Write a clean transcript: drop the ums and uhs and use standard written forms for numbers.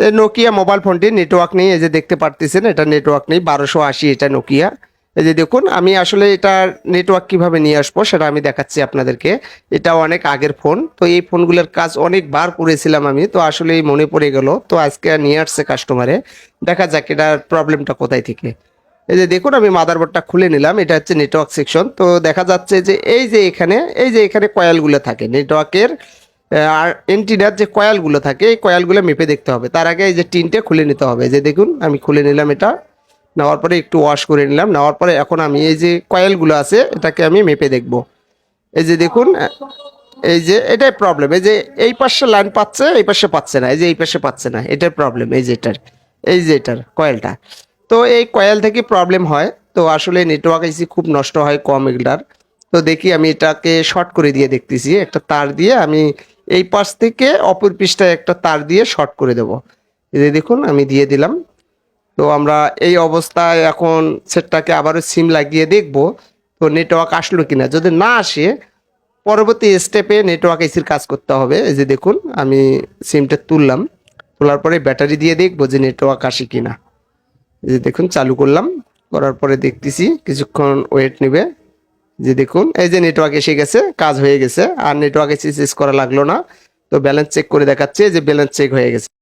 এই Nokia mobile ফোনটি network নেই, এই যে দেখতে পারতেছেন এটা নেটওয়ার্ক নেই, 1280 এটা নোকিয়া। এই যে দেখুন আমি আসলে এটার নেটওয়ার্ক কিভাবে নিয়ে আসবো সেটা আমি দেখাচ্ছি আপনাদেরকে। এটা অনেক আগের ফোন, তো এই ফোনগুলোর কাজ অনেকবার করেছিলাম আমি, তো আসলে মনে পড়ে গেল, তো আজকে নিয়ে আসছে কাস্টমারে। দেখা যাক এটার প্রবলেমটা কোথায় থেকে। এই যে দেখুন আমি মাদারবোর্ডটা খুলে নিলাম, এটা হচ্ছে নেটওয়ার্ক সেকশন। তো দেখা যাচ্ছে যে এই যে এখানে কয়েলগুলো থাকে নেটওয়ার্কের, আর এন্টিনার যে কয়েলগুলো থাকে এই কয়েলগুলো মেপে দেখতে হবে। তার আগে এই যে টিনটা খুলে নিতে হবে। যে দেখুন আমি খুলে নিলাম, এটা নেওয়ার পরে একটু ওয়াশ করে নিলাম, নেওয়ার পরে এখন আমি এই যে কয়েলগুলো আছে এটাকে আমি মেপে দেখব। এই যে দেখুন এই যে এটাই প্রবলেম, এই যে এই পাশে লাইন পাচ্ছে এই পাশে পাচ্ছে না, এই যে এই পাশে পাচ্ছে না, এটার প্রবলেম। এই যে এটার কয়েলটা, তো এই কয়েল থেকে প্রবলেম হয়। তো আসলে নেটওয়ার্ক আইসি খুব নষ্ট হয় কম এগুলার। তো দেখি আমি এটাকে শর্ট করে দিয়ে দেখতেছি, একটা তার দিয়ে আমি এই পাশ থেকে অপর পৃষ্ঠায় একটা তার দিয়ে শর্ট করে দেব। এই যে দেখুন আমি দিয়ে দিলাম। তো আমরা এই অবস্থায় এখন সেটটাকে আবারও সিম লাগিয়ে দেখব তো নেটওয়ার্ক আসলো কিনা। যদি না আসে পরবর্তী স্টেপে নেটওয়ার্ক এসির কাজ করতে হবে। এই যে দেখুন আমি সিমটা তুললাম, তোলার পরে ব্যাটারি দিয়ে দেখবো যে নেটওয়ার্ক আসে কিনা। এই যে দেখুন চালু করলাম, করার পরে দেখতেছি কিছুক্ষণ ওয়েট নেবে। যে দেখুন এই যে নেটওয়ার্ক এসে গেছে, কাজ হয়ে গেছে, আর নেটওয়ার্ক এসে চেক করা লাগলো না। তো ব্যালেন্স চেক করে দেখাচ্ছে যে ব্যালেন্স চেক হয়ে গেছে।